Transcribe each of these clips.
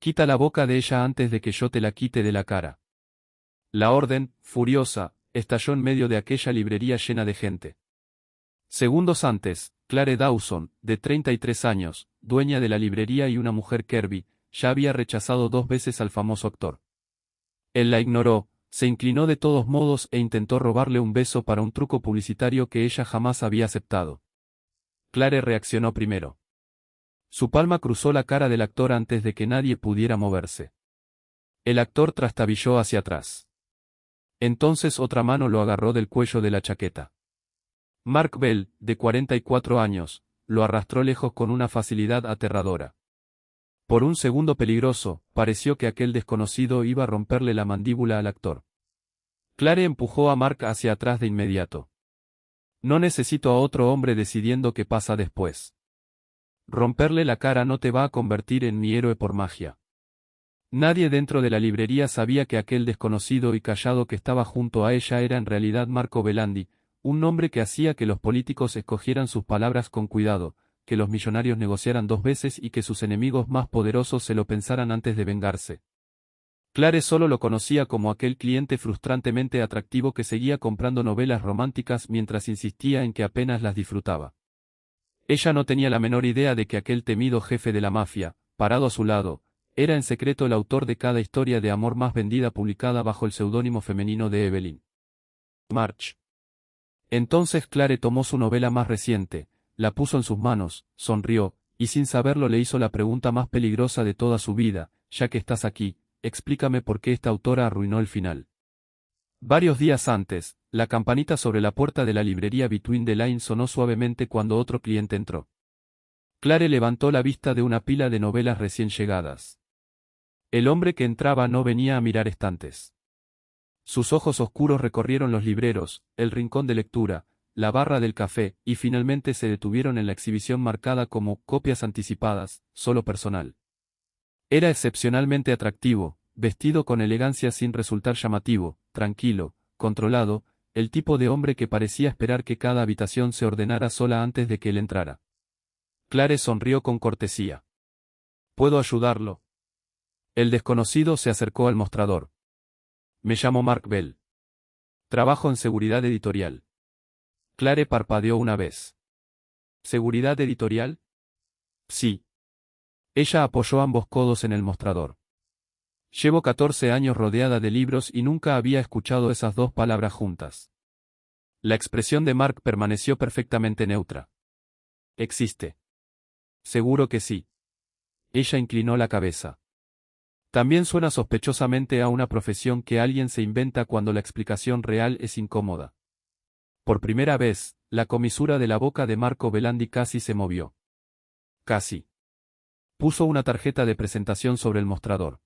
Quita la boca de ella antes de que yo te la quite de la cara. La orden, furiosa, estalló en medio de aquella librería llena de gente. Segundos antes, Clare Dawson, de 33 años, dueña de la librería y una mujer Kirby, ya había rechazado 2 veces al famoso actor. Él la ignoró, se inclinó de todos modos e intentó robarle un beso para un truco publicitario que ella jamás había aceptado. Clare reaccionó primero. Su palma cruzó la cara del actor antes de que nadie pudiera moverse. El actor trastabilló hacia atrás. Entonces otra mano lo agarró del cuello de la chaqueta. Mark Bell, de 44 años, lo arrastró lejos con una facilidad aterradora. Por un segundo peligroso, pareció que aquel desconocido iba a romperle la mandíbula al actor. Clare empujó a Mark hacia atrás de inmediato. No necesito a otro hombre decidiendo qué pasa después. Romperle la cara no te va a convertir en mi héroe por magia. Nadie dentro de la librería sabía que aquel desconocido y callado que estaba junto a ella era en realidad Marco Belandi, un nombre que hacía que los políticos escogieran sus palabras con cuidado, que los millonarios negociaran 2 veces y que sus enemigos más poderosos se lo pensaran antes de vengarse. Clare solo lo conocía como aquel cliente frustrantemente atractivo que seguía comprando novelas románticas mientras insistía en que apenas las disfrutaba. Ella no tenía la menor idea de que aquel temido jefe de la mafia, parado a su lado, era en secreto el autor de cada historia de amor más vendida publicada bajo el seudónimo femenino de Evelyn March. Entonces Clare tomó su novela más reciente, la puso en sus manos, sonrió, y sin saberlo le hizo la pregunta más peligrosa de toda su vida: ya que estás aquí, explícame por qué esta autora arruinó el final. Varios días antes, la campanita sobre la puerta de la librería Between the Lines sonó suavemente cuando otro cliente entró. Clare levantó la vista de una pila de novelas recién llegadas. El hombre que entraba no venía a mirar estantes. Sus ojos oscuros recorrieron los libreros, el rincón de lectura, la barra del café, y finalmente se detuvieron en la exhibición marcada como copias anticipadas, solo personal. Era excepcionalmente atractivo, vestido con elegancia sin resultar llamativo, tranquilo, controlado, el tipo de hombre que parecía esperar que cada habitación se ordenara sola antes de que él entrara. Clare sonrió con cortesía. ¿Puedo ayudarlo? El desconocido se acercó al mostrador. Me llamo Mark Bell. Trabajo en seguridad editorial. Clare parpadeó una vez. ¿Seguridad editorial? Sí. Ella apoyó ambos codos en el mostrador. Llevo 14 años rodeada de libros y nunca había escuchado esas 2 palabras juntas. La expresión de Mark permaneció perfectamente neutra. ¿Existe? Seguro que sí. Ella inclinó la cabeza. También suena sospechosamente a una profesión que alguien se inventa cuando la explicación real es incómoda. Por primera vez, la comisura de la boca de Marco Belandi casi se movió. Casi. Puso una tarjeta de presentación sobre el mostrador.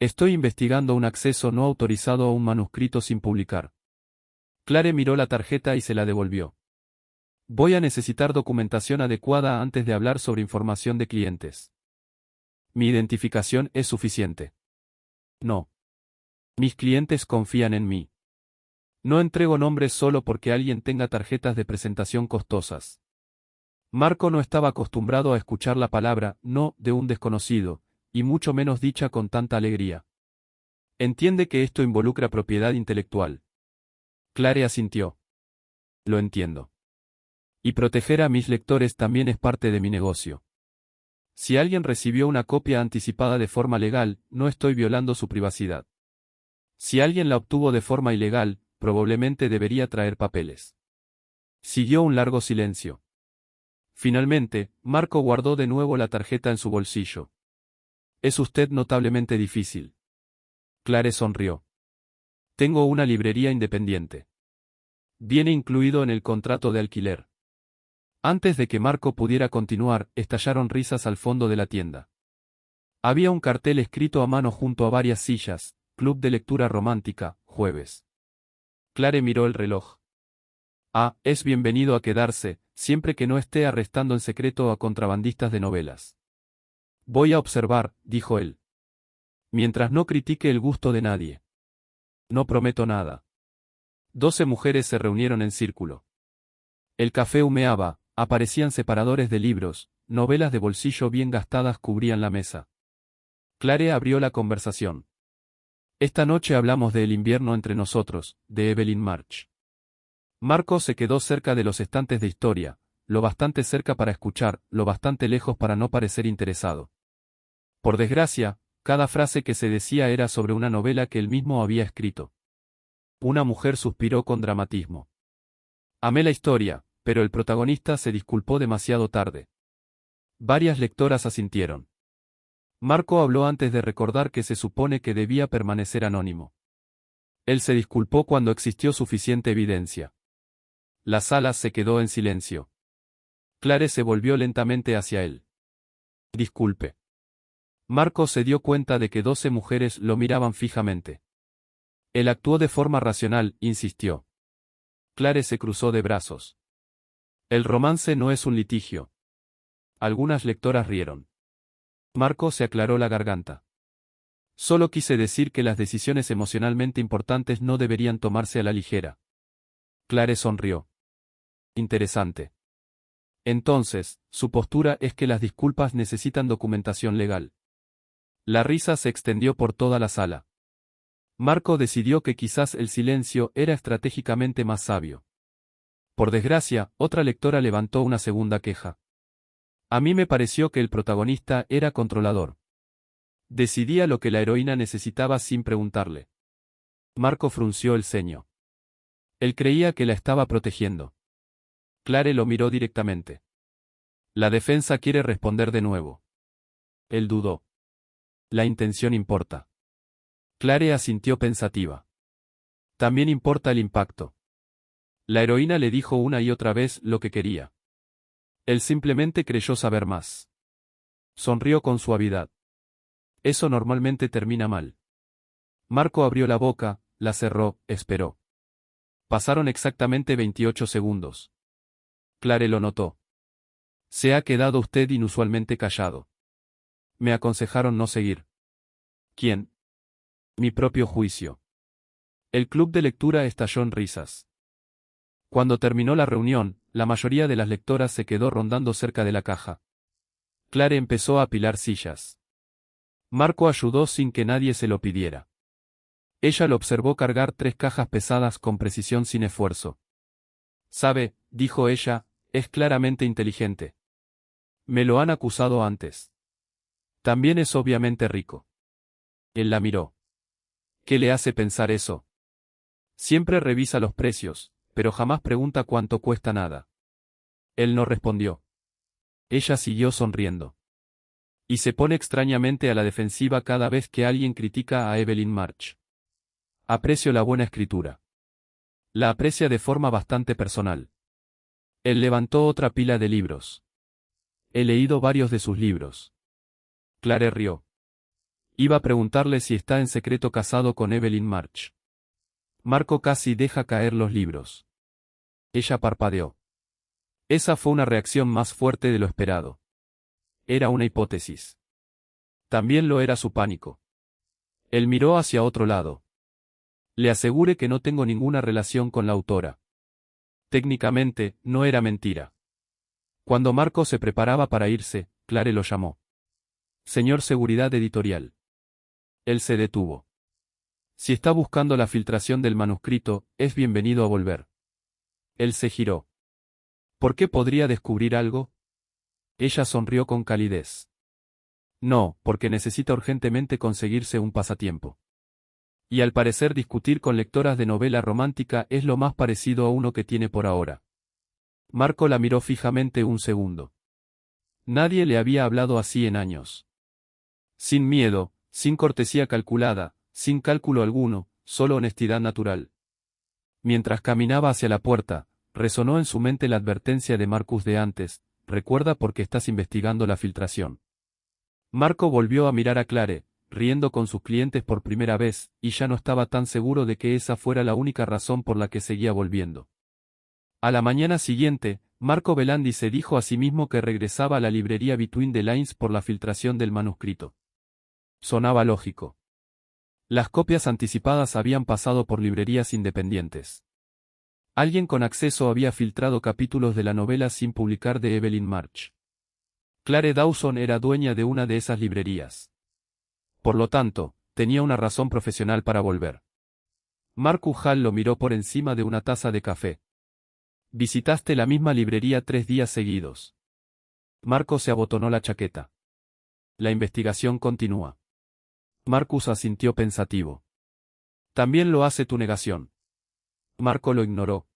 Estoy investigando un acceso no autorizado a un manuscrito sin publicar. Clare miró la tarjeta y se la devolvió. Voy a necesitar documentación adecuada antes de hablar sobre información de clientes. Mi identificación es suficiente. No. Mis clientes confían en mí. No entrego nombres solo porque alguien tenga tarjetas de presentación costosas. Marco no estaba acostumbrado a escuchar la palabra no de un desconocido, y mucho menos dicha con tanta alegría. Entiende que esto involucra propiedad intelectual. Clare asintió. Lo entiendo. Y proteger a mis lectores también es parte de mi negocio. Si alguien recibió una copia anticipada de forma legal, no estoy violando su privacidad. Si alguien la obtuvo de forma ilegal, probablemente debería traer papeles. Siguió un largo silencio. Finalmente, Marco guardó de nuevo la tarjeta en su bolsillo. Es usted notablemente difícil. Clare sonrió. Tengo una librería independiente. Viene incluido en el contrato de alquiler. Antes de que Marco pudiera continuar, estallaron risas al fondo de la tienda. Había un cartel escrito a mano junto a varias sillas: Club de lectura romántica, jueves. Clare miró el reloj. Es bienvenido a quedarse, siempre que no esté arrestando en secreto a contrabandistas de novelas. Voy a observar, dijo él. Mientras no critique el gusto de nadie. No prometo nada. 12 mujeres se reunieron en círculo. El café humeaba, aparecían separadores de libros, novelas de bolsillo bien gastadas cubrían la mesa. Clare abrió la conversación. Esta noche hablamos de El invierno entre nosotros, de Evelyn March. Marco se quedó cerca de los estantes de historia, lo bastante cerca para escuchar, lo bastante lejos para no parecer interesado. Por desgracia, cada frase que se decía era sobre una novela que él mismo había escrito. Una mujer suspiró con dramatismo. Amé la historia, pero el protagonista se disculpó demasiado tarde. Varias lectoras asintieron. Marco habló antes de recordar que se supone que debía permanecer anónimo. Él se disculpó cuando existió suficiente evidencia. La sala se quedó en silencio. Clare se volvió lentamente hacia él. Disculpe. Marco se dio cuenta de que 12 mujeres lo miraban fijamente. Él actuó de forma racional, insistió. Clare se cruzó de brazos. El romance no es un litigio. Algunas lectoras rieron. Marco se aclaró la garganta. Solo quise decir que las decisiones emocionalmente importantes no deberían tomarse a la ligera. Clare sonrió. Interesante. Entonces, su postura es que las disculpas necesitan documentación legal. La risa se extendió por toda la sala. Marco decidió que quizás el silencio era estratégicamente más sabio. Por desgracia, otra lectora levantó una segunda queja. A mí me pareció que el protagonista era controlador. Decidía lo que la heroína necesitaba sin preguntarle. Marco frunció el ceño. Él creía que la estaba protegiendo. Clare lo miró directamente. La defensa quiere responder de nuevo. Él dudó. La intención importa. Clare asintió pensativa. También importa el impacto. La heroína le dijo una y otra vez lo que quería. Él simplemente creyó saber más. Sonrió con suavidad. Eso normalmente termina mal. Marco abrió la boca, la cerró, esperó. Pasaron exactamente 28 segundos. Clare lo notó. Se ha quedado usted inusualmente callado. Me aconsejaron no seguir. ¿Quién? Mi propio juicio. El club de lectura estalló en risas. Cuando terminó la reunión, la mayoría de las lectoras se quedó rondando cerca de la caja. Clare empezó a apilar sillas. Marco ayudó sin que nadie se lo pidiera. Ella lo observó cargar 3 cajas pesadas con precisión sin esfuerzo. Sabe, dijo ella, es claramente inteligente. Me lo han acusado antes. También es obviamente rico. Él la miró. ¿Qué le hace pensar eso? Siempre revisa los precios, pero jamás pregunta cuánto cuesta nada. Él no respondió. Ella siguió sonriendo. Y se pone extrañamente a la defensiva cada vez que alguien critica a Evelyn March. Aprecio la buena escritura. La aprecia de forma bastante personal. Él levantó otra pila de libros. He leído varios de sus libros. Clare rió. Iba a preguntarle si está en secreto casado con Evelyn March. Marco casi deja caer los libros. Ella parpadeó. Esa fue una reacción más fuerte de lo esperado. Era una hipótesis. También lo era su pánico. Él miró hacia otro lado. Le aseguré que no tengo ninguna relación con la autora. Técnicamente, no era mentira. Cuando Marco se preparaba para irse, Clare lo llamó. Señor Seguridad Editorial. Él se detuvo. Si está buscando la filtración del manuscrito, es bienvenido a volver. Él se giró. ¿Por qué podría descubrir algo? Ella sonrió con calidez. No, porque necesita urgentemente conseguirse un pasatiempo. Y al parecer discutir con lectoras de novela romántica es lo más parecido a uno que tiene por ahora. Marco la miró fijamente un segundo. Nadie le había hablado así en años. Sin miedo, sin cortesía calculada, sin cálculo alguno, solo honestidad natural. Mientras caminaba hacia la puerta, resonó en su mente la advertencia de Marcus de antes, recuerda porque estás investigando la filtración. Marco volvió a mirar a Clare, riendo con sus clientes por primera vez, y ya no estaba tan seguro de que esa fuera la única razón por la que seguía volviendo. A la mañana siguiente, Marco Belandi se dijo a sí mismo que regresaba a la librería Between the Lines por la filtración del manuscrito. Sonaba lógico. Las copias anticipadas habían pasado por librerías independientes. Alguien con acceso había filtrado capítulos de la novela sin publicar de Evelyn March. Clare Dawson era dueña de una de esas librerías. Por lo tanto, tenía una razón profesional para volver. Marcus Hall lo miró por encima de una taza de café. Visitaste la misma librería 3 días seguidos. Marco se abotonó la chaqueta. La investigación continúa. Marcus asintió pensativo. También lo hace tu negación. Marco lo ignoró.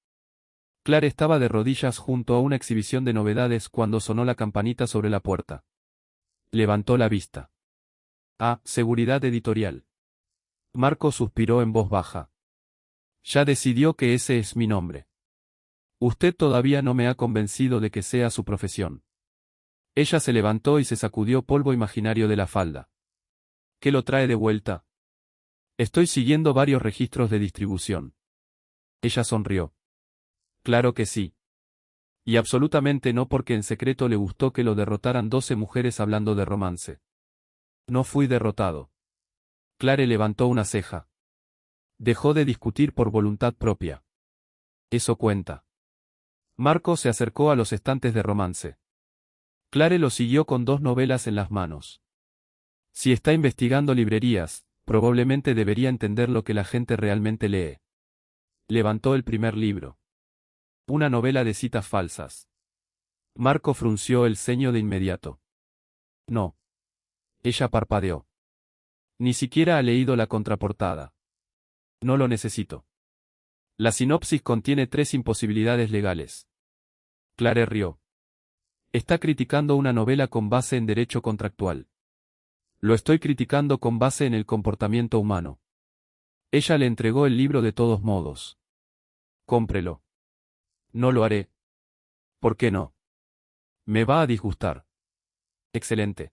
Claire estaba de rodillas junto a una exhibición de novedades cuando sonó la campanita sobre la puerta. Levantó la vista. Ah, seguridad editorial. Marco suspiró en voz baja. Ya decidió que ese es mi nombre. Usted todavía no me ha convencido de que sea su profesión. Ella se levantó y se sacudió polvo imaginario de la falda. ¿Qué lo trae de vuelta? Estoy siguiendo varios registros de distribución. Ella sonrió. Claro que sí. Y absolutamente no porque en secreto le gustó que lo derrotaran 12 mujeres hablando de romance. No fui derrotado. Claire levantó una ceja. Dejó de discutir por voluntad propia. Eso cuenta. Marco se acercó a los estantes de romance. Claire lo siguió con 2 novelas en las manos. Si está investigando librerías, probablemente debería entender lo que la gente realmente lee. Levantó el primer libro. Una novela de citas falsas. Marco frunció el ceño de inmediato. No. Ella parpadeó. Ni siquiera ha leído la contraportada. No lo necesito. La sinopsis contiene 3 imposibilidades legales. Claire rió. Está criticando una novela con base en derecho contractual. Lo estoy criticando con base en el comportamiento humano. Ella le entregó el libro de todos modos. Cómprelo. No lo haré. ¿Por qué no? Me va a disgustar. Excelente.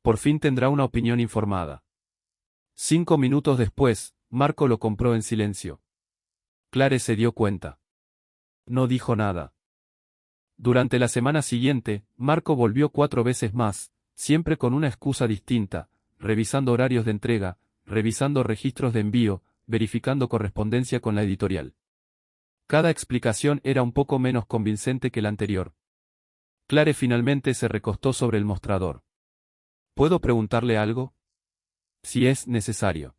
Por fin tendrá una opinión informada. 5 minutos después, Marco lo compró en silencio. Claire se dio cuenta. No dijo nada. Durante la semana siguiente, Marco volvió 4 veces más, siempre con una excusa distinta, revisando horarios de entrega, revisando registros de envío, verificando correspondencia con la editorial. Cada explicación era un poco menos convincente que la anterior. Claire finalmente se recostó sobre el mostrador. ¿Puedo preguntarle algo? Si es necesario.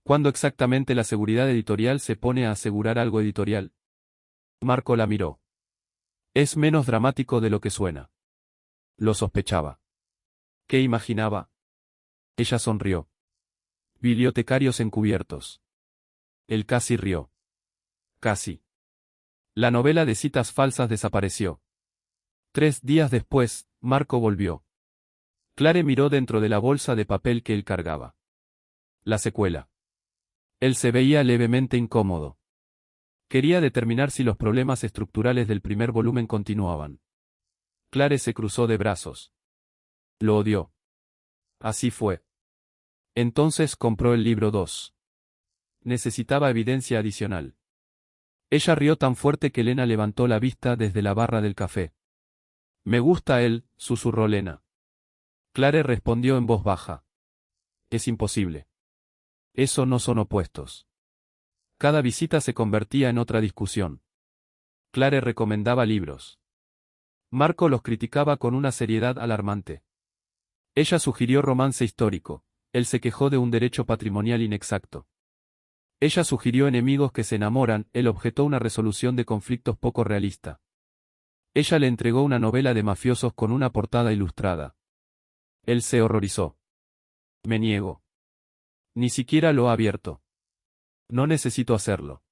¿Cuándo exactamente la seguridad editorial se pone a asegurar algo editorial? Marco la miró. Es menos dramático de lo que suena. Lo sospechaba. ¿Qué imaginaba? Ella sonrió. Bibliotecarios encubiertos. Él casi rió. Casi. La novela de citas falsas desapareció. 3 días después, Marco volvió. Claire miró dentro de la bolsa de papel que él cargaba. La secuela. Él se veía levemente incómodo. Quería determinar si los problemas estructurales del primer volumen continuaban. Claire se cruzó de brazos. Lo odió. Así fue. Entonces compró el libro 2. Necesitaba evidencia adicional. Ella rió tan fuerte que Lena levantó la vista desde la barra del café. Me gusta él, susurró Lena. Claire respondió en voz baja. Es imposible. Eso no son opuestos. Cada visita se convertía en otra discusión. Claire recomendaba libros. Marco los criticaba con una seriedad alarmante. Ella sugirió romance histórico, él se quejó de un derecho patrimonial inexacto. Ella sugirió enemigos que se enamoran, él objetó una resolución de conflictos poco realista. Ella le entregó una novela de mafiosos con una portada ilustrada. Él se horrorizó. Me niego. Ni siquiera lo ha abierto. No necesito hacerlo.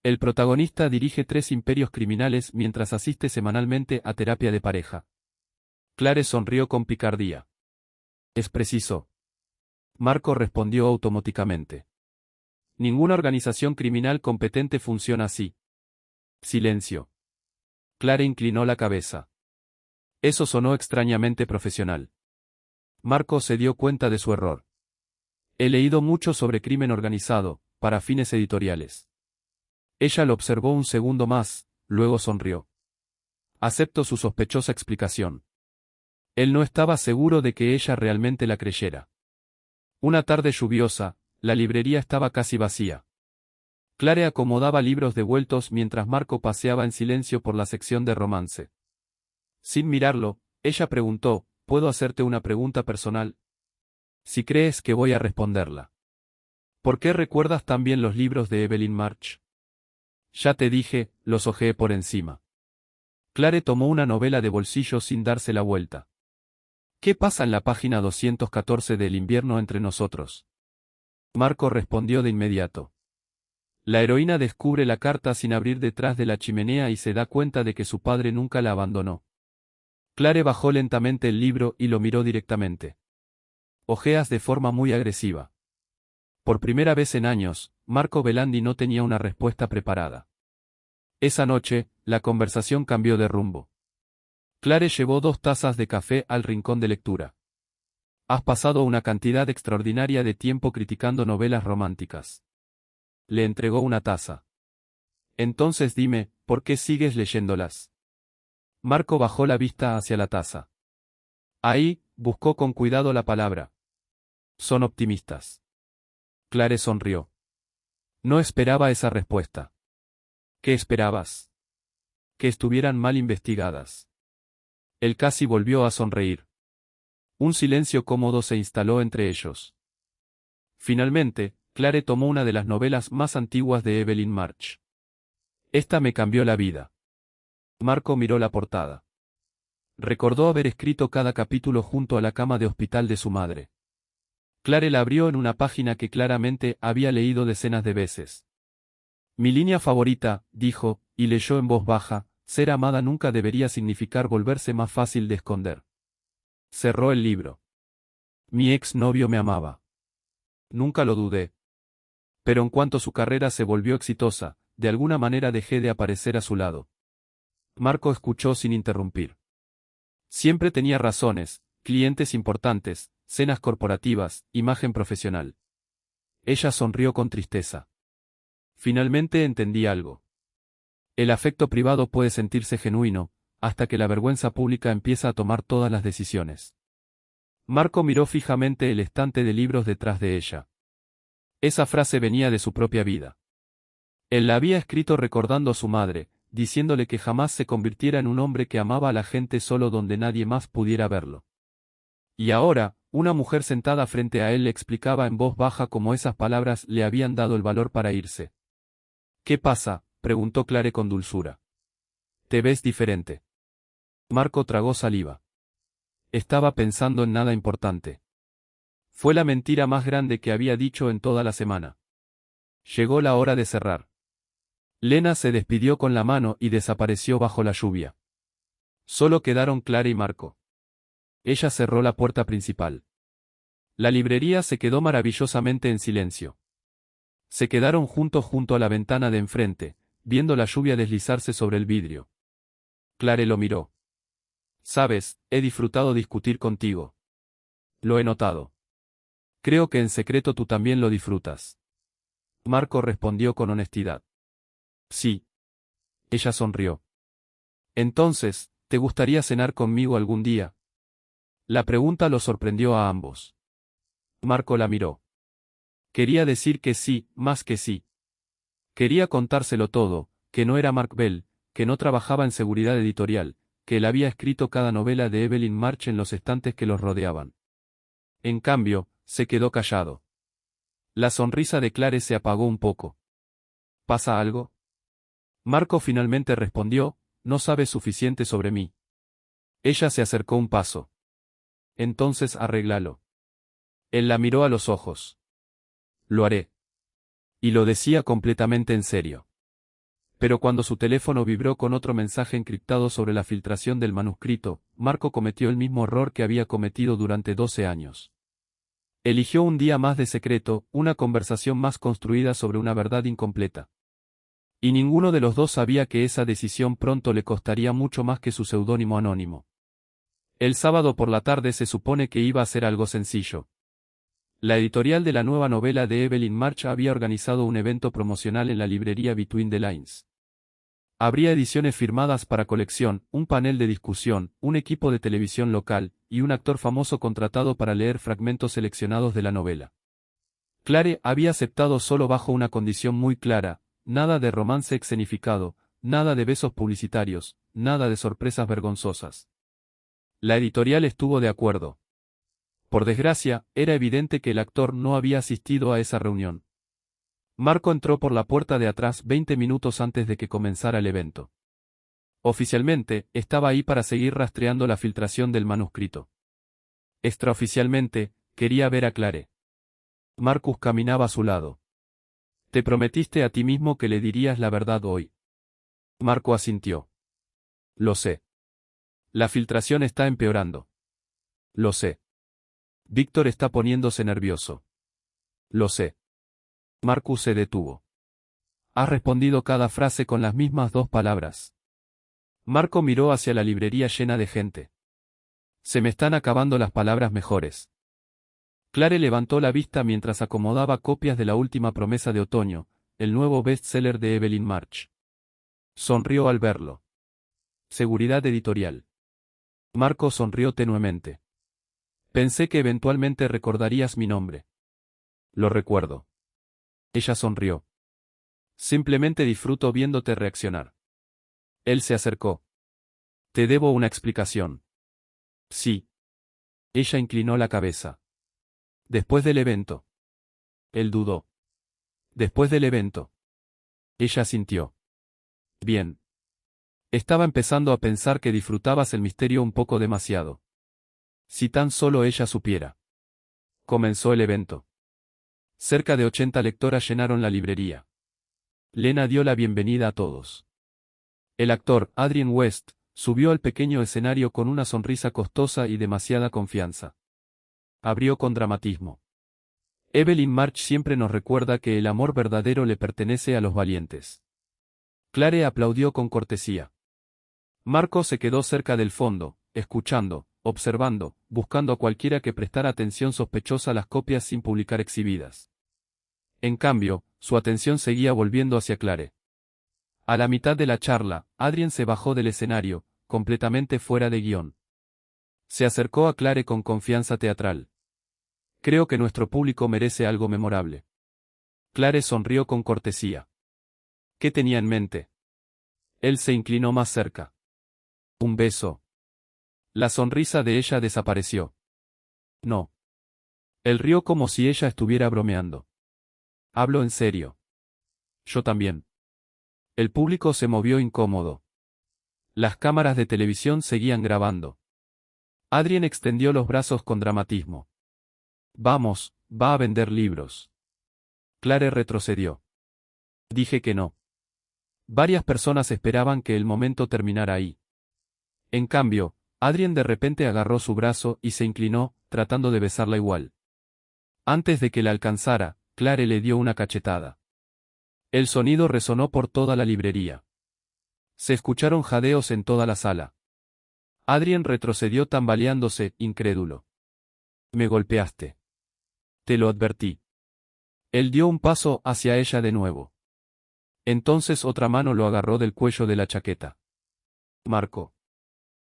El protagonista dirige 3 imperios criminales mientras asiste semanalmente a terapia de pareja. Claire sonrió con picardía. Es preciso. Marco respondió automáticamente. Ninguna organización criminal competente funciona así. Silencio. Claire inclinó la cabeza. Eso sonó extrañamente profesional. Marco se dio cuenta de su error. He leído mucho sobre crimen organizado, para fines editoriales. Ella lo observó un segundo más, luego sonrió. Acepto su sospechosa explicación. Él no estaba seguro de que ella realmente la creyera. Una tarde lluviosa, la librería estaba casi vacía. Claire acomodaba libros devueltos mientras Marco paseaba en silencio por la sección de romance. Sin mirarlo, ella preguntó, ¿puedo hacerte una pregunta personal? Si crees que voy a responderla. ¿Por qué recuerdas tan bien los libros de Evelyn March? Ya te dije, los hojeé por encima. Clare tomó una novela de bolsillo sin darse la vuelta. ¿Qué pasa en la página 214 de El invierno entre nosotros? Marco respondió de inmediato. La heroína descubre la carta sin abrir detrás de la chimenea y se da cuenta de que su padre nunca la abandonó. Clare bajó lentamente el libro y lo miró directamente. Ojeas de forma muy agresiva. Por primera vez en años, Marco Belandi no tenía una respuesta preparada. Esa noche, la conversación cambió de rumbo. Clare llevó 2 tazas de café al rincón de lectura. Has pasado una cantidad extraordinaria de tiempo criticando novelas románticas. Le entregó una taza. Entonces dime, ¿por qué sigues leyéndolas? Marco bajó la vista hacia la taza. Ahí, buscó con cuidado la palabra. Son optimistas. Clare sonrió. No esperaba esa respuesta. ¿Qué esperabas? Que estuvieran mal investigadas. Él casi volvió a sonreír. Un silencio cómodo se instaló entre ellos. Finalmente, Clare tomó una de las novelas más antiguas de Evelyn March. Esta me cambió la vida. Marco miró la portada. Recordó haber escrito cada capítulo junto a la cama de hospital de su madre. Clare la abrió en una página que claramente había leído decenas de veces. Mi línea favorita, dijo, y leyó en voz baja, ser amada nunca debería significar volverse más fácil de esconder. Cerró el libro. Mi ex novio me amaba. Nunca lo dudé. Pero en cuanto su carrera se volvió exitosa, de alguna manera dejé de aparecer a su lado. Marco escuchó sin interrumpir. Siempre tenía razones, clientes importantes, cenas corporativas, imagen profesional. Ella sonrió con tristeza. Finalmente entendí algo. El afecto privado puede sentirse genuino, hasta que la vergüenza pública empieza a tomar todas las decisiones. Marco miró fijamente el estante de libros detrás de ella. Esa frase venía de su propia vida. Él la había escrito recordando a su madre, diciéndole que jamás se convirtiera en un hombre que amaba a la gente solo donde nadie más pudiera verlo. Y ahora, una mujer sentada frente a él le explicaba en voz baja cómo esas palabras le habían dado el valor para irse. ¿Qué pasa?, preguntó Clare con dulzura. Te ves diferente. Marco tragó saliva. Estaba pensando en nada importante. Fue la mentira más grande que había dicho en toda la semana. Llegó la hora de cerrar. Lena se despidió con la mano y desapareció bajo la lluvia. Solo quedaron Clare y Marco. Ella cerró la puerta principal. La librería se quedó maravillosamente en silencio. Se quedaron juntos junto a la ventana de enfrente, viendo la lluvia deslizarse sobre el vidrio. Clare lo miró. Sabes, he disfrutado discutir contigo. Lo he notado. Creo que en secreto tú también lo disfrutas. Marco respondió con honestidad. Sí. Ella sonrió. Entonces, ¿te gustaría cenar conmigo algún día? La pregunta lo sorprendió a ambos. Marco la miró. Quería decir que sí, más que sí. Quería contárselo todo, que no era Mark Bell, que no trabajaba en seguridad editorial, que él había escrito cada novela de Evelyn March en los estantes que los rodeaban. En cambio, se quedó callado. La sonrisa de Clare se apagó un poco. ¿Pasa algo? Marco finalmente respondió, no sabes suficiente sobre mí. Ella se acercó un paso. Entonces arréglalo. Él la miró a los ojos. Lo haré. Y lo decía completamente en serio. Pero cuando su teléfono vibró con otro mensaje encriptado sobre la filtración del manuscrito, Marco cometió el mismo error que había cometido durante 12 años. Eligió un día más de secreto, una conversación más construida sobre una verdad incompleta. Y ninguno de los dos sabía que esa decisión pronto le costaría mucho más que su seudónimo anónimo. El sábado por la tarde se supone que iba a ser algo sencillo. La editorial de la nueva novela de Evelyn March había organizado un evento promocional en la librería Between the Lines. Habría ediciones firmadas para colección, un panel de discusión, un equipo de televisión local, y un actor famoso contratado para leer fragmentos seleccionados de la novela. Clare había aceptado solo bajo una condición muy clara: nada de romance escenificado, nada de besos publicitarios, nada de sorpresas vergonzosas. La editorial estuvo de acuerdo. Por desgracia, era evidente que el actor no había asistido a esa reunión. Marco entró por la puerta de atrás 20 minutos antes de que comenzara el evento. Oficialmente, estaba ahí para seguir rastreando la filtración del manuscrito. Extraoficialmente, quería ver a Clare. Marcus caminaba a su lado. Te prometiste a ti mismo que le dirías la verdad hoy. Marco asintió. Lo sé. La filtración está empeorando. Lo sé. Víctor está poniéndose nervioso. Lo sé. Marcus se detuvo. Has respondido cada frase con las mismas 2 palabras. Marco miró hacia la librería llena de gente. Se me están acabando las palabras mejores. Clare levantó la vista mientras acomodaba copias de La última promesa de otoño, el nuevo bestseller de Evelyn March. Sonrió al verlo. Seguridad editorial. Marco sonrió tenuemente. Pensé que eventualmente recordarías mi nombre. Lo recuerdo. Ella sonrió. Simplemente disfruto viéndote reaccionar. Él se acercó. Te debo una explicación. Sí. Ella inclinó la cabeza. Después del evento. Él dudó. Después del evento. Ella sintió. Bien. Estaba empezando a pensar que disfrutabas el misterio un poco demasiado. Si tan solo ella supiera. Comenzó el evento. Cerca de 80 lectoras llenaron la librería. Lena dio la bienvenida a todos. El actor, Adrien West, subió al pequeño escenario con una sonrisa costosa y demasiada confianza. Abrió con dramatismo. Evelyn March siempre nos recuerda que el amor verdadero le pertenece a los valientes. Clare aplaudió con cortesía. Marco se quedó cerca del fondo, escuchando, observando, buscando a cualquiera que prestara atención sospechosa a las copias sin publicar exhibidas. En cambio, su atención seguía volviendo hacia Clare. A la mitad de la charla, Adrien se bajó del escenario, completamente fuera de guión. Se acercó a Clare con confianza teatral. Creo que nuestro público merece algo memorable. Clare sonrió con cortesía. ¿Qué tenía en mente? Él se inclinó más cerca. Un beso. La sonrisa de ella desapareció. No. Él rió como si ella estuviera bromeando. Hablo en serio. Yo también. El público se movió incómodo. Las cámaras de televisión seguían grabando. Adrien extendió los brazos con dramatismo. Vamos, va a vender libros. Clare retrocedió. Dije que no. Varias personas esperaban que el momento terminara ahí. En cambio, Adrien de repente agarró su brazo y se inclinó, tratando de besarla igual. Antes de que la alcanzara, Clare le dio una cachetada. El sonido resonó por toda la librería. Se escucharon jadeos en toda la sala. Adrien retrocedió tambaleándose, incrédulo. Me golpeaste. Te lo advertí. Él dio un paso hacia ella de nuevo. Entonces otra mano lo agarró del cuello de la chaqueta. Marco.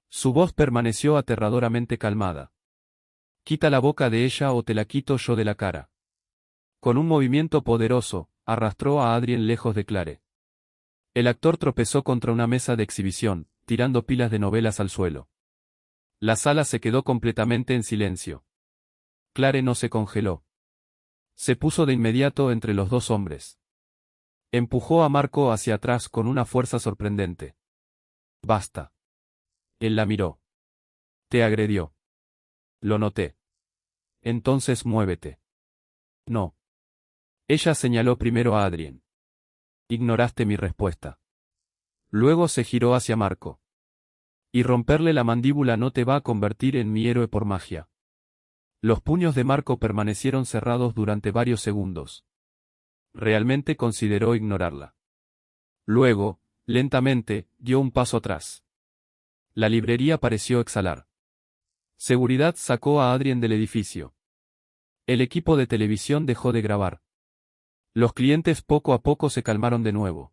Su voz permaneció aterradoramente calmada. Quita la boca de ella o te la quito yo de la cara. Con un movimiento poderoso, arrastró a Adrien lejos de Clare. El actor tropezó contra una mesa de exhibición, tirando pilas de novelas al suelo. La sala se quedó completamente en silencio. Clare no se congeló. Se puso de inmediato entre los dos hombres. Empujó a Marco hacia atrás con una fuerza sorprendente. Basta. Él la miró. Te agredió. Lo noté. Entonces muévete. No. Ella señaló primero a Adrien. Ignoraste mi respuesta. Luego se giró hacia Marco. Y romperle la mandíbula no te va a convertir en mi héroe por magia. Los puños de Marco permanecieron cerrados durante varios segundos. Realmente consideró ignorarla. Luego, lentamente, dio un paso atrás. La librería pareció exhalar. Seguridad sacó a Adrien del edificio. El equipo de televisión dejó de grabar. Los clientes poco a poco se calmaron de nuevo.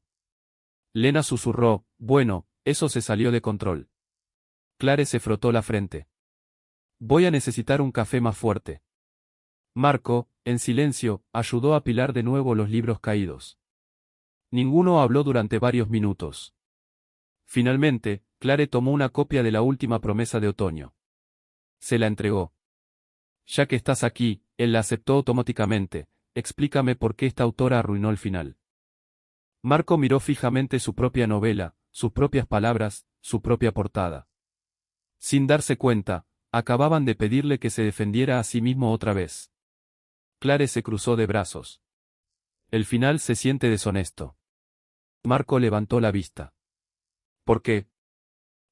Lena susurró, bueno, eso se salió de control. Clare se frotó la frente. Voy a necesitar un café más fuerte. Marco, en silencio, ayudó a apilar de nuevo los libros caídos. Ninguno habló durante varios minutos. Finalmente, Clare tomó una copia de La última promesa de otoño. Se la entregó. Ya que estás aquí, él la aceptó automáticamente. Explícame por qué esta autora arruinó el final. Marco miró fijamente su propia novela, sus propias palabras, su propia portada. Sin darse cuenta, acababan de pedirle que se defendiera a sí mismo otra vez. Clare se cruzó de brazos. El final se siente deshonesto. Marco levantó la vista. ¿Por qué?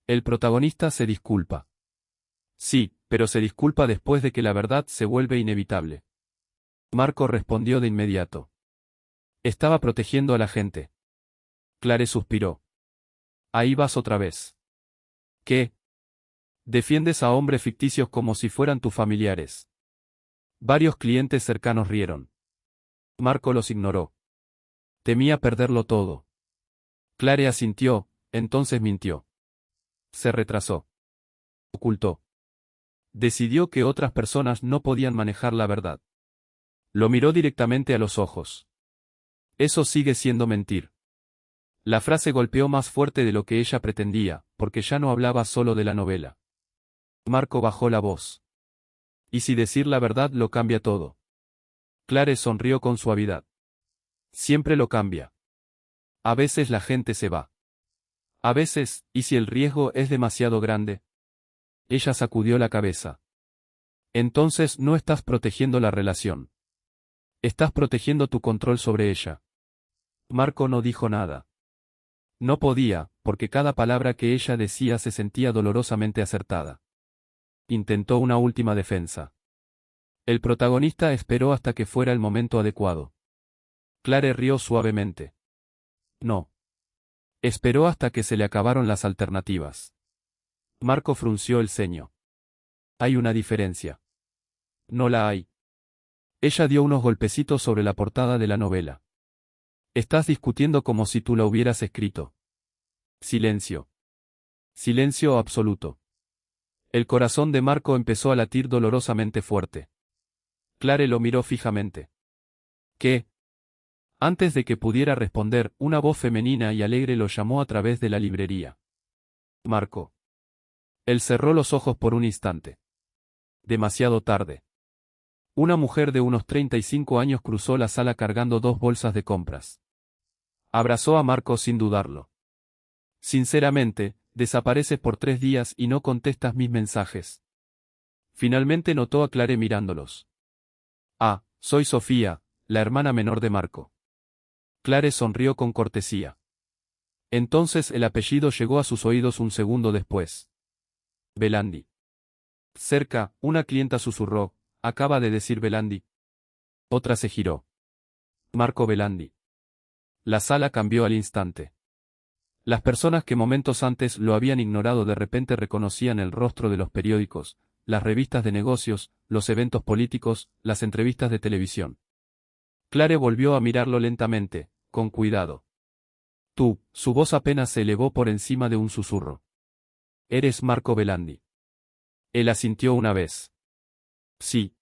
El protagonista se disculpa. Sí, pero se disculpa después de que la verdad se vuelve inevitable. Marco respondió de inmediato. Estaba protegiendo a la gente. Clare suspiró. Ahí vas otra vez. ¿Qué? Defiendes a hombres ficticios como si fueran tus familiares. Varios clientes cercanos rieron. Marco los ignoró. Temía perderlo todo. Clare asintió, entonces mintió. Se retrasó. Ocultó. Decidió que otras personas no podían manejar la verdad. Lo miró directamente a los ojos. Eso sigue siendo mentir. La frase golpeó más fuerte de lo que ella pretendía, porque ya no hablaba solo de la novela. Marco bajó la voz. ¿Y si decir la verdad lo cambia todo? Clare sonrió con suavidad. Siempre lo cambia. A veces la gente se va. A veces, ¿y si el riesgo es demasiado grande? Ella sacudió la cabeza. Entonces no estás protegiendo la relación. Estás protegiendo tu control sobre ella. Marco no dijo nada. No podía, porque cada palabra que ella decía se sentía dolorosamente acertada. Intentó una última defensa. El protagonista esperó hasta que fuera el momento adecuado. Clare rió suavemente. No. Esperó hasta que se le acabaron las alternativas. Marco frunció el ceño. Hay una diferencia. No la hay. Ella dio unos golpecitos sobre la portada de la novela. Estás discutiendo como si tú la hubieras escrito. Silencio. Silencio absoluto. El corazón de Marco empezó a latir dolorosamente fuerte. Clare lo miró fijamente. ¿Qué? Antes de que pudiera responder, una voz femenina y alegre lo llamó a través de la librería. Marco. Él cerró los ojos por un instante. Demasiado tarde. Una mujer de unos 35 años cruzó la sala cargando 2 bolsas de compras. Abrazó a Marco sin dudarlo. Sinceramente, desapareces por 3 días y no contestas mis mensajes. Finalmente notó a Clare mirándolos. Ah, soy Sofía, la hermana menor de Marco. Clare sonrió con cortesía. Entonces el apellido llegó a sus oídos un segundo después. Belandi. Cerca, una clienta susurró, acaba de decir Belandi. Otra se giró. Marco Belandi. La sala cambió al instante. Las personas que momentos antes lo habían ignorado de repente reconocían el rostro de los periódicos, las revistas de negocios, los eventos políticos, las entrevistas de televisión. Clare volvió a mirarlo lentamente, con cuidado. Tú, su voz apenas se elevó por encima de un susurro. Eres Marco Belandi. Él asintió una vez. Sí.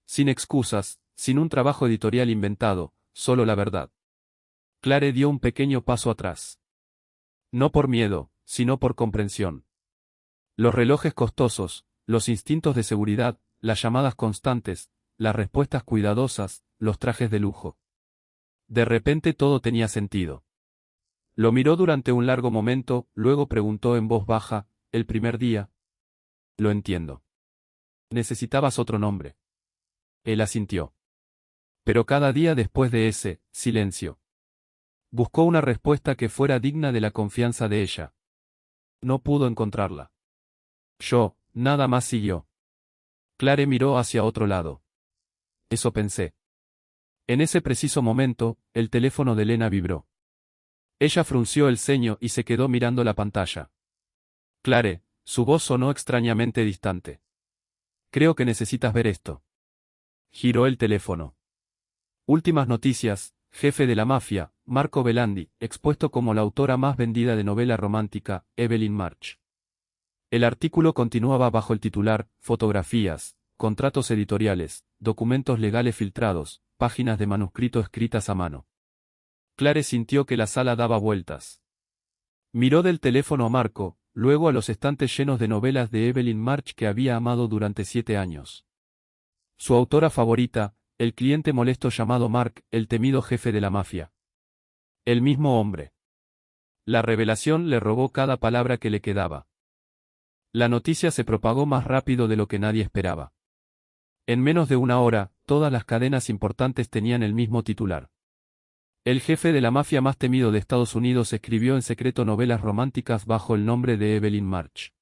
Sin excusas, sin un trabajo editorial inventado, solo la verdad. Clare dio un pequeño paso atrás. No por miedo, sino por comprensión. Los relojes costosos, los instintos de seguridad, las llamadas constantes, las respuestas cuidadosas, los trajes de lujo. De repente todo tenía sentido. Lo miró durante un largo momento, luego preguntó en voz baja, ¿el primer día? Lo entiendo. Necesitabas otro nombre. Él asintió. Pero cada día después de ese silencio. Buscó una respuesta que fuera digna de la confianza de ella. No pudo encontrarla. Nada más siguió. Clare miró hacia otro lado. Eso pensé. En ese preciso momento, el teléfono de Elena vibró. Ella frunció el ceño y se quedó mirando la pantalla. Clare, su voz sonó extrañamente distante. Creo que necesitas ver esto. Giró el teléfono. Últimas noticias, jefe de la mafia, Marco Belandi, expuesto como la autora más vendida de novela romántica, Evelyn March. El artículo continuaba bajo el titular, fotografías, contratos editoriales, documentos legales filtrados, páginas de manuscrito escritas a mano. Clare sintió que la sala daba vueltas. Miró del teléfono a Marco, luego a los estantes llenos de novelas de Evelyn March que había amado durante 7 años. Su autora favorita, el cliente molesto llamado Mark, el temido jefe de la mafia. El mismo hombre. La revelación le robó cada palabra que le quedaba. La noticia se propagó más rápido de lo que nadie esperaba. En menos de una hora, todas las cadenas importantes tenían el mismo titular. El jefe de la mafia más temido de Estados Unidos escribió en secreto novelas románticas bajo el nombre de Evelyn March.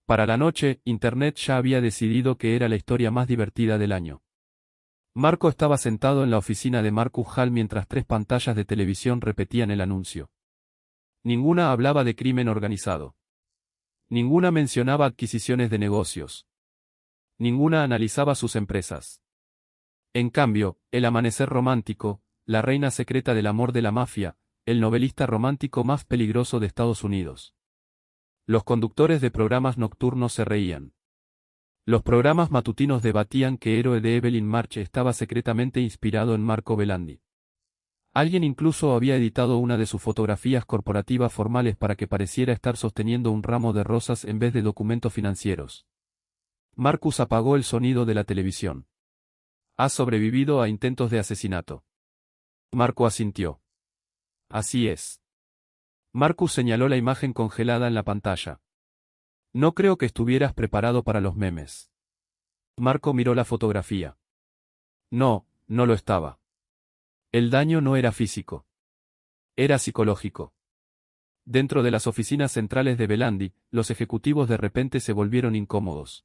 Para la noche, Internet ya había decidido que era la historia más divertida del año. Marco estaba sentado en la oficina de Marcus Hall mientras 3 pantallas de televisión repetían el anuncio. Ninguna hablaba de crimen organizado. Ninguna mencionaba adquisiciones de negocios. Ninguna analizaba sus empresas. En cambio, el amanecer romántico, la reina secreta del amor de la mafia, el novelista romántico más peligroso de Estados Unidos. Los conductores de programas nocturnos se reían. Los programas matutinos debatían que Héroe de Evelyn March estaba secretamente inspirado en Marco Belandi. Alguien incluso había editado una de sus fotografías corporativas formales para que pareciera estar sosteniendo un ramo de rosas en vez de documentos financieros. Marcus apagó el sonido de la televisión. ¿Has sobrevivido a intentos de asesinato? Marco asintió. Así es. Marcus señaló la imagen congelada en la pantalla. No creo que estuvieras preparado para los memes. Marco miró la fotografía. No, no lo estaba. El daño no era físico. Era psicológico. Dentro de las oficinas centrales de Belandi, los ejecutivos de repente se volvieron incómodos.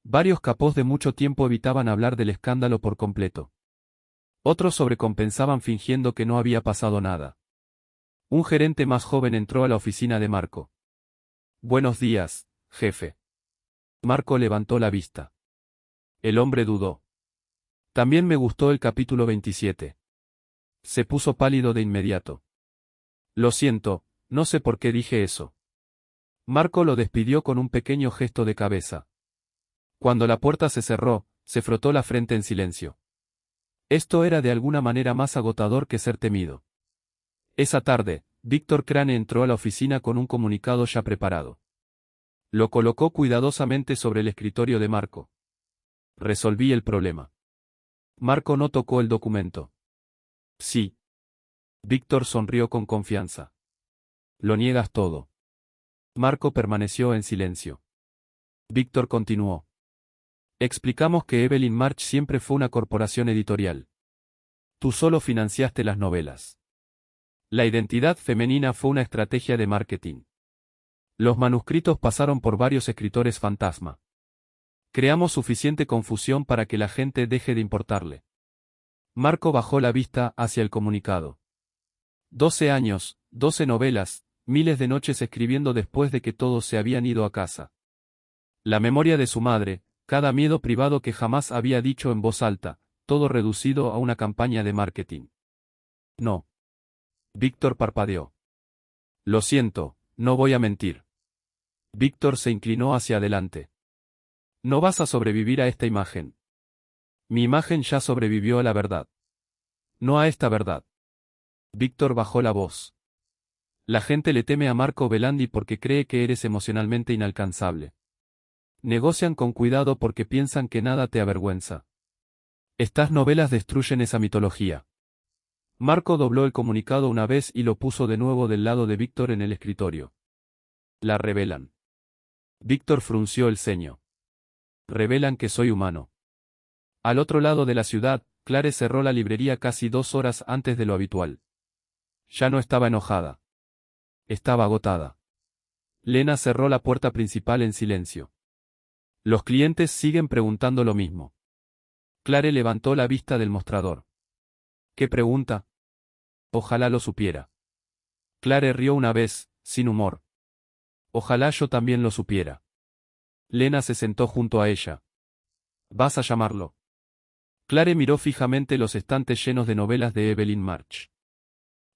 Varios capós de mucho tiempo evitaban hablar del escándalo por completo. Otros sobrecompensaban fingiendo que no había pasado nada. Un gerente más joven entró a la oficina de Marco. Buenos días, jefe. Marco levantó la vista. El hombre dudó. También me gustó el capítulo 27. Se puso pálido de inmediato. Lo siento, no sé por qué dije eso. Marco lo despidió con un pequeño gesto de cabeza. Cuando la puerta se cerró, se frotó la frente en silencio. Esto era de alguna manera más agotador que ser temido. Esa tarde, Víctor Crane entró a la oficina con un comunicado ya preparado. Lo colocó cuidadosamente sobre el escritorio de Marco. Resolví el problema. Marco no tocó el documento. Sí. Víctor sonrió con confianza. Lo niegas todo. Marco permaneció en silencio. Víctor continuó. Explicamos que Evelyn March siempre fue una corporación editorial. Tú solo financiaste las novelas. La identidad femenina fue una estrategia de marketing. Los manuscritos pasaron por varios escritores fantasma. Creamos suficiente confusión para que la gente deje de importarle. Marco bajó la vista hacia el comunicado. 12 años, 12 novelas, miles de noches escribiendo después de que todos se habían ido a casa. La memoria de su madre, cada miedo privado que jamás había dicho en voz alta, todo reducido a una campaña de marketing. No. Víctor parpadeó. Lo siento, no voy a mentir. Víctor se inclinó hacia adelante. No vas a sobrevivir a esta imagen. Mi imagen ya sobrevivió a la verdad. No a esta verdad. Víctor bajó la voz. La gente le teme a Marco Belandi porque cree que eres emocionalmente inalcanzable. Negocian con cuidado porque piensan que nada te avergüenza. Estas novelas destruyen esa mitología. Marco dobló el comunicado una vez y lo puso de nuevo del lado de Víctor en el escritorio. La revelan. Víctor frunció el ceño. Revelan que soy humano. Al otro lado de la ciudad, Clare cerró la librería casi 2 horas antes de lo habitual. Ya no estaba enojada. Estaba agotada. Lena cerró la puerta principal en silencio. Los clientes siguen preguntando lo mismo. Clare levantó la vista del mostrador. ¿Qué pregunta? Ojalá lo supiera. Clare rió una vez, sin humor. Ojalá yo también lo supiera. Lena se sentó junto a ella. ¿Vas a llamarlo? Clare miró fijamente los estantes llenos de novelas de Evelyn March.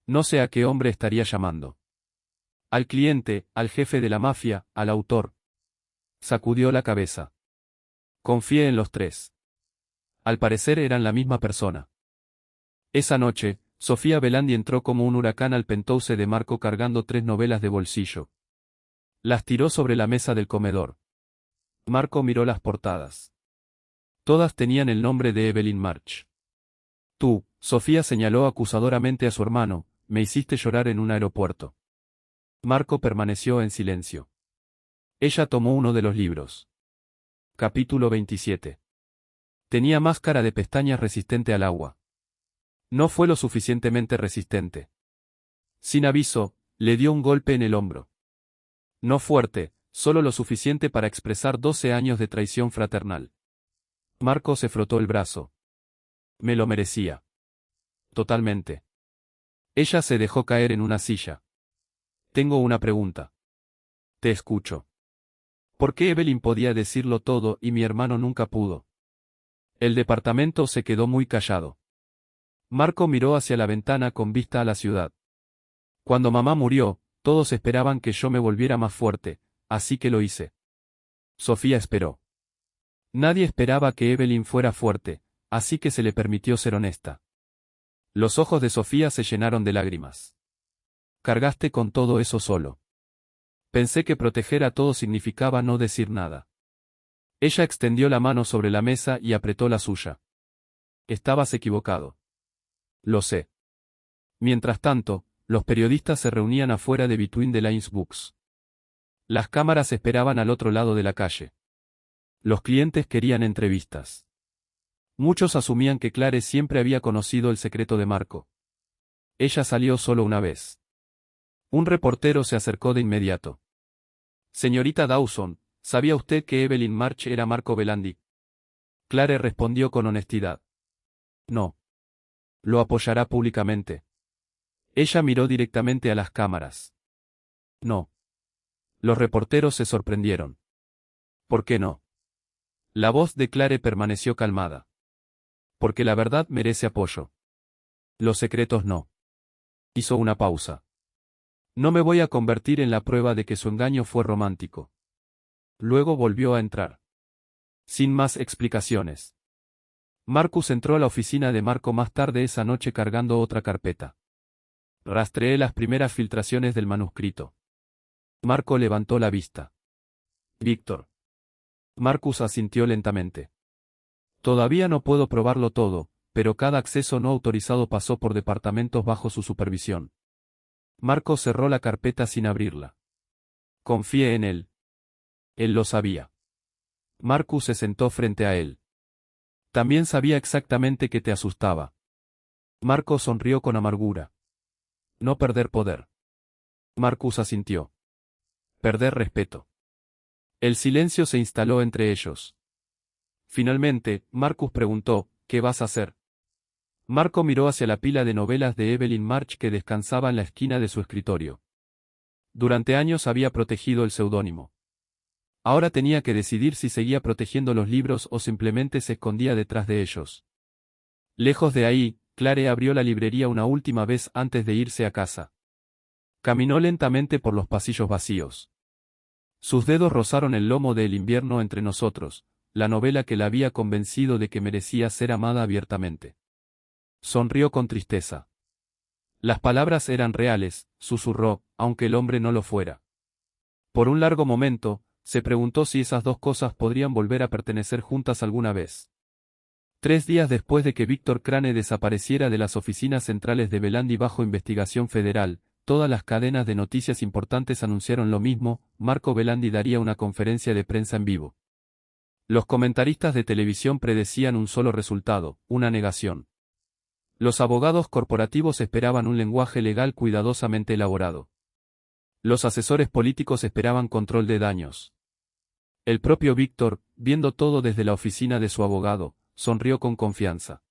No sé a qué hombre estaría llamando. Al cliente, al jefe de la mafia, al autor. Sacudió la cabeza. Confié en los 3. Al parecer eran la misma persona. Esa noche, Sofía Belandi entró como un huracán al penthouse de Marco cargando 3 novelas de bolsillo. Las tiró sobre la mesa del comedor. Marco miró las portadas. Todas tenían el nombre de Evelyn March. Tú, Sofía señaló acusadoramente a su hermano, me hiciste llorar en un aeropuerto. Marco permaneció en silencio. Ella tomó uno de los libros. Capítulo 27. Tenía máscara de pestañas resistente al agua. No fue lo suficientemente resistente. Sin aviso, le dio un golpe en el hombro. No fuerte, solo lo suficiente para expresar 12 años de traición fraternal. Marco se frotó el brazo. Me lo merecía. Totalmente. Ella se dejó caer en una silla. Tengo una pregunta. Te escucho. ¿Por qué Evelyn podía decirlo todo y mi hermano nunca pudo? El departamento se quedó muy callado. Marco miró hacia la ventana con vista a la ciudad. Cuando mamá murió, todos esperaban que yo me volviera más fuerte, así que lo hice. Sofía esperó. Nadie esperaba que Evelyn fuera fuerte, así que se le permitió ser honesta. Los ojos de Sofía se llenaron de lágrimas. Cargaste con todo eso solo. Pensé que proteger a todos significaba no decir nada. Ella extendió la mano sobre la mesa y apretó la suya. Estabas equivocado. Lo sé. Mientras tanto, los periodistas se reunían afuera de Between the Lines Books. Las cámaras esperaban al otro lado de la calle. Los clientes querían entrevistas. Muchos asumían que Clare siempre había conocido el secreto de Marco. Ella salió solo una vez. Un reportero se acercó de inmediato. Señorita Dawson, ¿sabía usted que Evelyn March era Marco Belandi? Clare respondió con honestidad. No. ¿Lo apoyará públicamente? Ella miró directamente a las cámaras. No. Los reporteros se sorprendieron. ¿Por qué no? La voz de Clare permaneció calmada. Porque la verdad merece apoyo. Los secretos no. Hizo una pausa. No me voy a convertir en la prueba de que su engaño fue romántico. Luego volvió a entrar. Sin más explicaciones. Marcus entró a la oficina de Marco más tarde esa noche cargando otra carpeta. Rastreé las primeras filtraciones del manuscrito. Marco levantó la vista. Víctor. Marcus asintió lentamente. Todavía no puedo probarlo todo, pero cada acceso no autorizado pasó por departamentos bajo su supervisión. Marco cerró la carpeta sin abrirla. Confié en él. Él lo sabía. Marcus se sentó frente a él. También sabía exactamente que te asustaba. Marco sonrió con amargura. No perder poder. Marcus asintió. Perder respeto. El silencio se instaló entre ellos. Finalmente, Marcus preguntó, ¿qué vas a hacer? Marco miró hacia la pila de novelas de Evelyn March que descansaba en la esquina de su escritorio. Durante años había protegido el seudónimo. Ahora tenía que decidir si seguía protegiendo los libros o simplemente se escondía detrás de ellos. Lejos de ahí, Clare abrió la librería una última vez antes de irse a casa. Caminó lentamente por los pasillos vacíos. Sus dedos rozaron el lomo de El invierno entre nosotros, la novela que la había convencido de que merecía ser amada abiertamente. Sonrió con tristeza. Las palabras eran reales, susurró, aunque el hombre no lo fuera. Por un largo momento, se preguntó si esas dos cosas podrían volver a pertenecer juntas alguna vez. 3 días después de que Víctor Crane desapareciera de las oficinas centrales de Belandi bajo investigación federal, todas las cadenas de noticias importantes anunciaron lo mismo: Marco Belandi daría una conferencia de prensa en vivo. Los comentaristas de televisión predecían un solo resultado: una negación. Los abogados corporativos esperaban un lenguaje legal cuidadosamente elaborado. Los asesores políticos esperaban control de daños. El propio Víctor, viendo todo desde la oficina de su abogado, sonrió con confianza.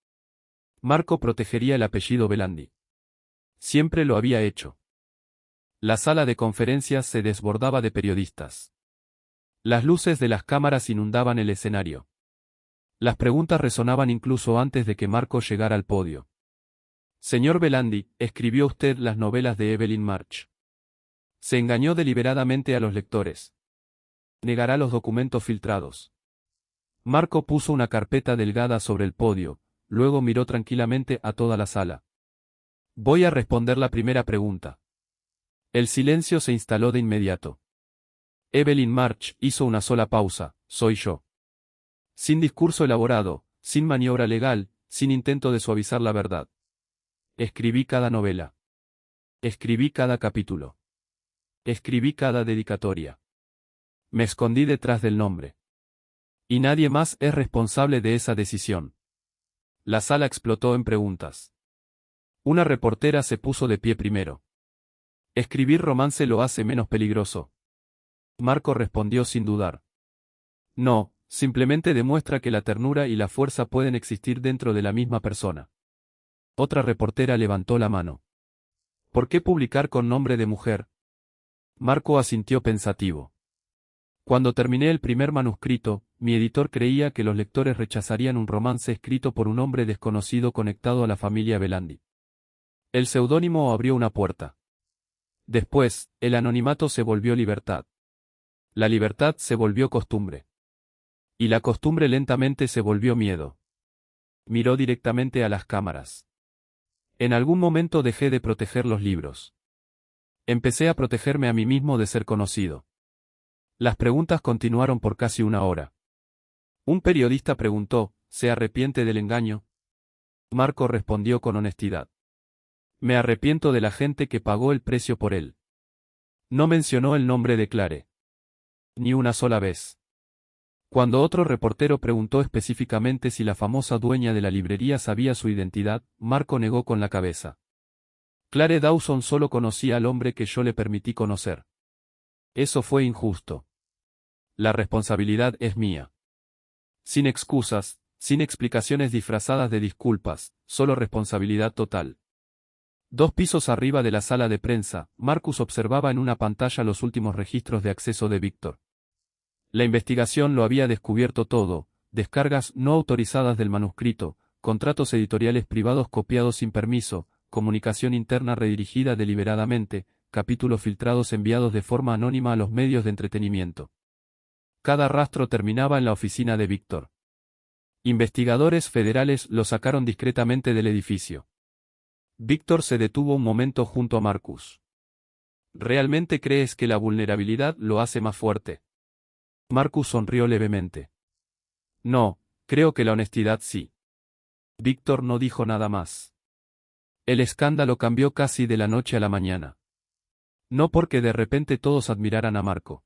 Marco protegería el apellido Belandi. Siempre lo había hecho. La sala de conferencias se desbordaba de periodistas. Las luces de las cámaras inundaban el escenario. Las preguntas resonaban incluso antes de que Marco llegara al podio. Señor Belandi, ¿escribió usted las novelas de Evelyn March? Se engañó deliberadamente a los lectores. Negará los documentos filtrados. Marco puso una carpeta delgada sobre el podio, luego miró tranquilamente a toda la sala. Voy a responder la primera pregunta. El silencio se instaló de inmediato. Evelyn March hizo una sola pausa: soy yo. Sin discurso elaborado, sin maniobra legal, sin intento de suavizar la verdad. Escribí cada novela. Escribí cada capítulo. Escribí cada dedicatoria. Me escondí detrás del nombre. Y nadie más es responsable de esa decisión. La sala explotó en preguntas. Una reportera se puso de pie primero. Escribir romance lo hace menos peligroso. Marco respondió sin dudar. No, simplemente demuestra que la ternura y la fuerza pueden existir dentro de la misma persona. Otra reportera levantó la mano. ¿Por qué publicar con nombre de mujer? Marco asintió pensativo. Cuando terminé el primer manuscrito, mi editor creía que los lectores rechazarían un romance escrito por un hombre desconocido conectado a la familia Belandi. El seudónimo abrió una puerta. Después, el anonimato se volvió libertad. La libertad se volvió costumbre. Y la costumbre lentamente se volvió miedo. Miró directamente a las cámaras. En algún momento dejé de proteger los libros. Empecé a protegerme a mí mismo de ser conocido. Las preguntas continuaron por casi una hora. Un periodista preguntó, ¿se arrepiente del engaño? Marco respondió con honestidad. Me arrepiento de la gente que pagó el precio por él. No mencionó el nombre de Clare. Ni una sola vez. Cuando otro reportero preguntó específicamente si la famosa dueña de la librería sabía su identidad, Marco negó con la cabeza. Clare Dawson solo conocía al hombre que yo le permití conocer. Eso fue injusto. La responsabilidad es mía. Sin excusas, sin explicaciones disfrazadas de disculpas, solo responsabilidad total. 2 pisos arriba de la sala de prensa, Marcus observaba en una pantalla los últimos registros de acceso de Víctor. La investigación lo había descubierto todo: descargas no autorizadas del manuscrito, contratos editoriales privados copiados sin permiso, comunicación interna redirigida deliberadamente, capítulos filtrados enviados de forma anónima a los medios de entretenimiento. Cada rastro terminaba en la oficina de Víctor. Investigadores federales lo sacaron discretamente del edificio. Víctor se detuvo un momento junto a Marcus. ¿Realmente crees que la vulnerabilidad lo hace más fuerte? Marcus sonrió levemente. No, creo que la honestidad sí. Víctor no dijo nada más. El escándalo cambió casi de la noche a la mañana. No porque de repente todos admiraran a Marco.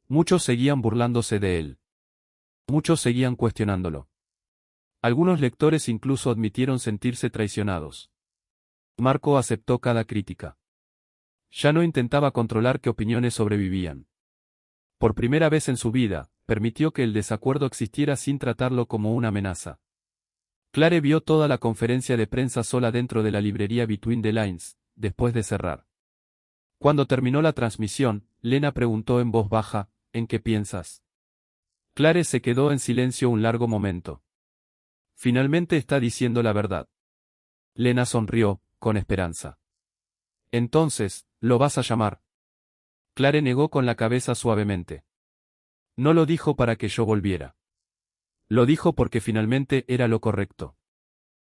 Muchos seguían burlándose de él. Muchos seguían cuestionándolo. Algunos lectores incluso admitieron sentirse traicionados. Marco aceptó cada crítica. Ya no intentaba controlar qué opiniones sobrevivían. Por primera vez en su vida, permitió que el desacuerdo existiera sin tratarlo como una amenaza. Clare vio toda la conferencia de prensa sola dentro de la librería Between the Lines, después de cerrar. Cuando terminó la transmisión, Lena preguntó en voz baja, ¿en qué piensas? Clare se quedó en silencio un largo momento. Finalmente está diciendo la verdad. Lena sonrió, con esperanza. Entonces, ¿lo vas a llamar? Clare negó con la cabeza suavemente. No lo dijo para que yo volviera. Lo dijo porque finalmente era lo correcto.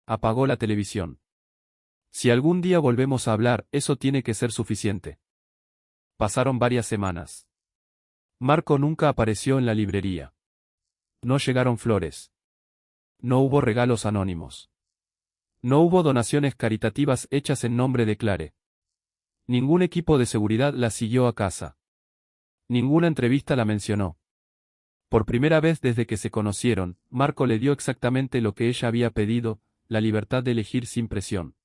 Apagó la televisión. Si algún día volvemos a hablar, eso tiene que ser suficiente. Pasaron varias semanas. Marco nunca apareció en la librería. No llegaron flores. No hubo regalos anónimos. No hubo donaciones caritativas hechas en nombre de Clare. Ningún equipo de seguridad la siguió a casa. Ninguna entrevista la mencionó. Por primera vez desde que se conocieron, Marco le dio exactamente lo que ella había pedido, la libertad de elegir sin presión.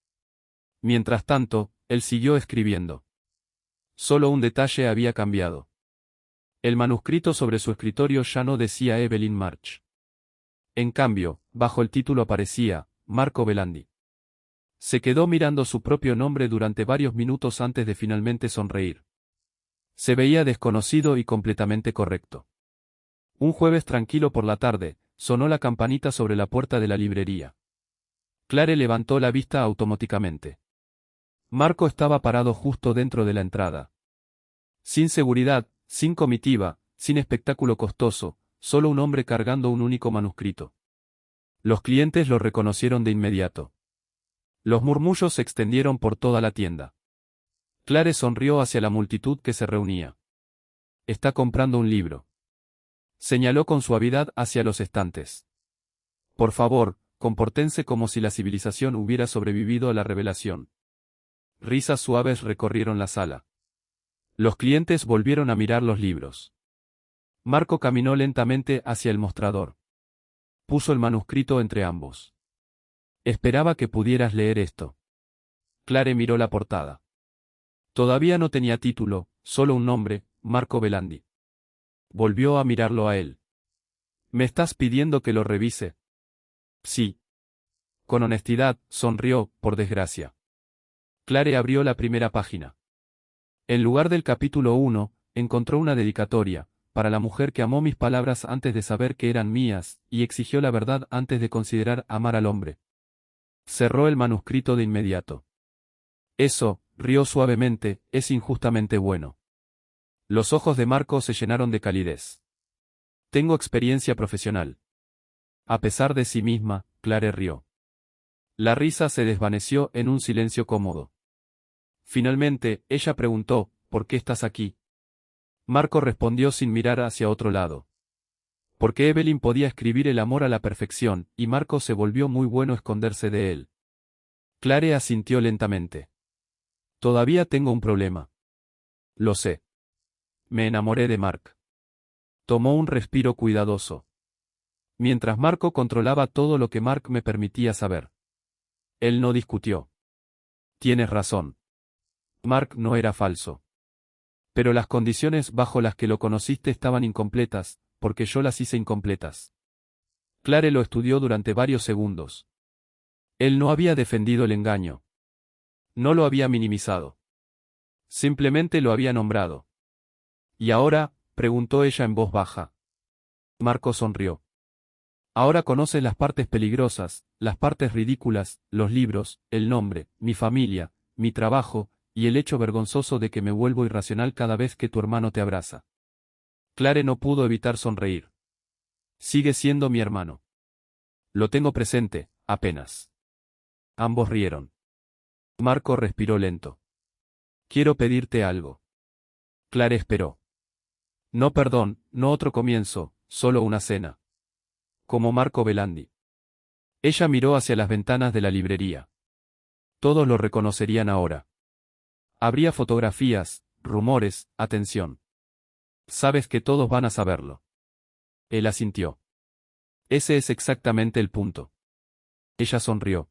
Mientras tanto, él siguió escribiendo. Solo un detalle había cambiado. El manuscrito sobre su escritorio ya no decía Evelyn March. En cambio, bajo el título aparecía, Marco Belandi. Se quedó mirando su propio nombre durante varios minutos antes de finalmente sonreír. Se veía desconocido y completamente correcto. Un jueves tranquilo por la tarde, sonó la campanita sobre la puerta de la librería. Clare levantó la vista automáticamente. Marco estaba parado justo dentro de la entrada. Sin seguridad, sin comitiva, sin espectáculo costoso, solo un hombre cargando un único manuscrito. Los clientes lo reconocieron de inmediato. Los murmullos se extendieron por toda la tienda. Clare sonrió hacia la multitud que se reunía. Está comprando un libro. Señaló con suavidad hacia los estantes. Por favor, compórtense como si la civilización hubiera sobrevivido a la revelación. Risas suaves recorrieron la sala. Los clientes volvieron a mirar los libros. Marco caminó lentamente hacia el mostrador. Puso el manuscrito entre ambos. Esperaba que pudieras leer esto. Clare miró la portada. Todavía no tenía título, solo un nombre, Marco Belandi. Volvió a mirarlo a él. ¿Me estás pidiendo que lo revise? Sí. Con honestidad, sonrió, por desgracia. Clare abrió la primera página. En lugar del capítulo 1, encontró una dedicatoria, para la mujer que amó mis palabras antes de saber que eran mías, y exigió la verdad antes de considerar amar al hombre. Cerró el manuscrito de inmediato. Eso, rió suavemente, es injustamente bueno. Los ojos de Marco se llenaron de calidez. Tengo experiencia profesional. A pesar de sí misma, Clare rió. La risa se desvaneció en un silencio cómodo. Finalmente, ella preguntó, ¿por qué estás aquí? Marco respondió sin mirar hacia otro lado. Porque Evelyn podía escribir el amor a la perfección, y Marco se volvió muy bueno esconderse de él. Clare asintió lentamente. Todavía tengo un problema. Lo sé. Me enamoré de Mark. Tomó un respiro cuidadoso. Mientras Marco controlaba todo lo que Mark me permitía saber. Él no discutió. Tienes razón. Mark no era falso. Pero las condiciones bajo las que lo conociste estaban incompletas, porque yo las hice incompletas. Clare lo estudió durante varios segundos. Él no había defendido el engaño. No lo había minimizado. Simplemente lo había nombrado. ¿Y ahora? Preguntó ella en voz baja. Marco sonrió. Ahora conoces las partes peligrosas, las partes ridículas, los libros, el nombre, mi familia, mi trabajo, y el hecho vergonzoso de que me vuelvo irracional cada vez que tu hermano te abraza. Clare no pudo evitar sonreír. Sigue siendo mi hermano. Lo tengo presente, apenas. Ambos rieron. Marco respiró lento. Quiero pedirte algo. Clare esperó. No perdón, no otro comienzo, solo una cena. Como Marco Belandi. Ella miró hacia las ventanas de la librería. Todos lo reconocerían ahora. Habría fotografías, rumores, atención. Sabes que todos van a saberlo. Él asintió. Ese es exactamente el punto. Ella sonrió.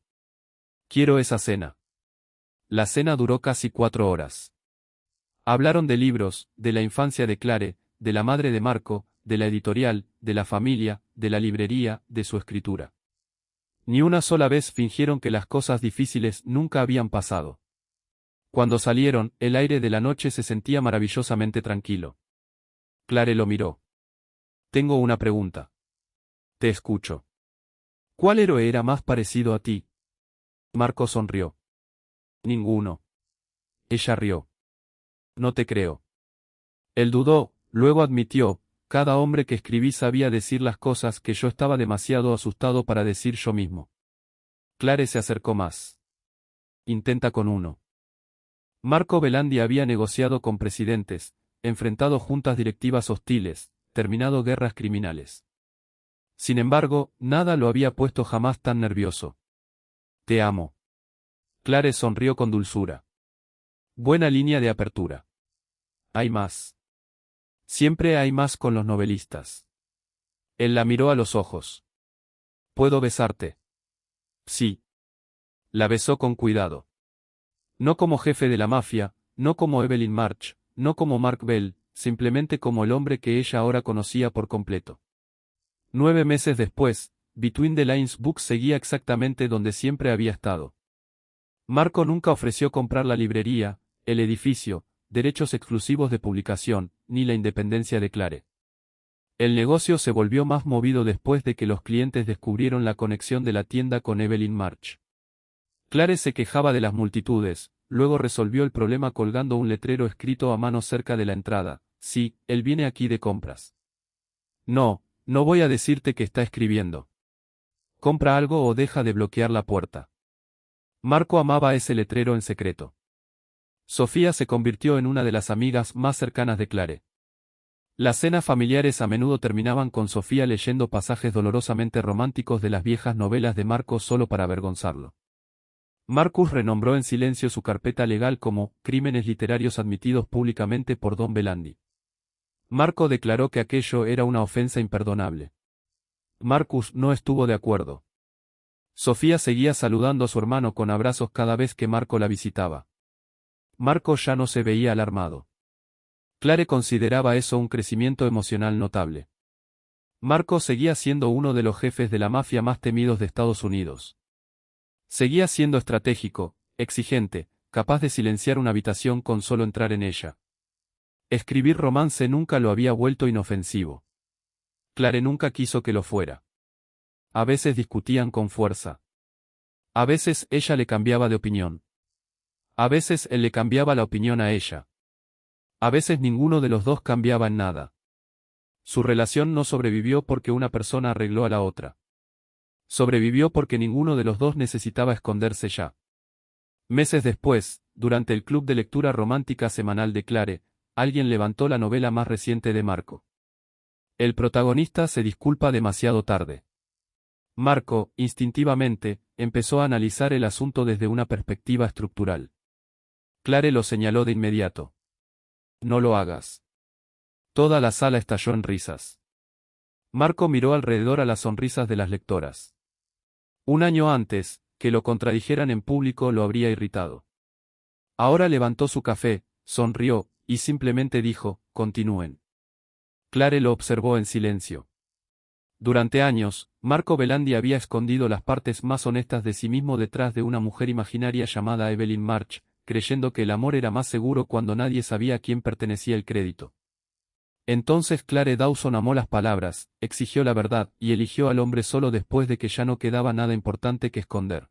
Quiero esa cena. La cena duró casi 4 horas. Hablaron de libros, de la infancia de Clare, de la madre de Marco, de la editorial, de la familia, de la librería, de su escritura. Ni una sola vez fingieron que las cosas difíciles nunca habían pasado. Cuando salieron, el aire de la noche se sentía maravillosamente tranquilo. Clare lo miró. Tengo una pregunta. Te escucho. ¿Cuál héroe era más parecido a ti? Marco sonrió. Ninguno. Ella rió. No te creo. Él dudó, luego admitió, cada hombre que escribí sabía decir las cosas que yo estaba demasiado asustado para decir yo mismo. Clare se acercó más. Intenta con uno. Marco Belandi había negociado con presidentes, enfrentado juntas directivas hostiles, terminado guerras criminales. Sin embargo, nada lo había puesto jamás tan nervioso. Te amo. Clare sonrió con dulzura. Buena línea de apertura. Hay más. Siempre hay más con los novelistas. Él la miró a los ojos. ¿Puedo besarte? Sí. La besó con cuidado. No como jefe de la mafia, no como Evelyn March, no como Mark Bell, simplemente como el hombre que ella ahora conocía por completo. 9 meses después, Between the Lines Books seguía exactamente donde siempre había estado. Marco nunca ofreció comprar la librería, el edificio, derechos exclusivos de publicación, ni la independencia de Clare. El negocio se volvió más movido después de que los clientes descubrieron la conexión de la tienda con Evelyn March. Clare se quejaba de las multitudes, luego resolvió el problema colgando un letrero escrito a mano cerca de la entrada. Sí, él viene aquí de compras. No, no voy a decirte que está escribiendo. Compra algo o deja de bloquear la puerta. Marco amaba ese letrero en secreto. Sofía se convirtió en una de las amigas más cercanas de Clare. Las cenas familiares a menudo terminaban con Sofía leyendo pasajes dolorosamente románticos de las viejas novelas de Marcos solo para avergonzarlo. Marcus renombró en silencio su carpeta legal como «Crímenes literarios admitidos públicamente por Don Belandi». Marco declaró que aquello era una ofensa imperdonable. Marcus no estuvo de acuerdo. Sofía seguía saludando a su hermano con abrazos cada vez que Marco la visitaba. Marco ya no se veía alarmado. Clare consideraba eso un crecimiento emocional notable. Marco seguía siendo uno de los jefes de la mafia más temidos de Estados Unidos. Seguía siendo estratégico, exigente, capaz de silenciar una habitación con solo entrar en ella. Escribir romance nunca lo había vuelto inofensivo. Clare nunca quiso que lo fuera. A veces discutían con fuerza. A veces ella le cambiaba de opinión. A veces él le cambiaba la opinión a ella. A veces ninguno de los dos cambiaba en nada. Su relación no sobrevivió porque una persona arregló a la otra. Sobrevivió porque ninguno de los dos necesitaba esconderse ya. Meses después, durante el club de lectura romántica semanal de Clare, alguien levantó la novela más reciente de Marco. El protagonista se disculpa demasiado tarde. Marco, instintivamente, empezó a analizar el asunto desde una perspectiva estructural. Clare lo señaló de inmediato. No lo hagas. Toda la sala estalló en risas. Marco miró alrededor a las sonrisas de las lectoras. Un año antes, que lo contradijeran en público lo habría irritado. Ahora levantó su café, sonrió, y simplemente dijo, continúen. Clare lo observó en silencio. Durante años, Marco Belandi había escondido las partes más honestas de sí mismo detrás de una mujer imaginaria llamada Evelyn March, creyendo que el amor era más seguro cuando nadie sabía a quién pertenecía el crédito. Entonces Clare Dawson amó las palabras, exigió la verdad y eligió al hombre solo después de que ya no quedaba nada importante que esconder.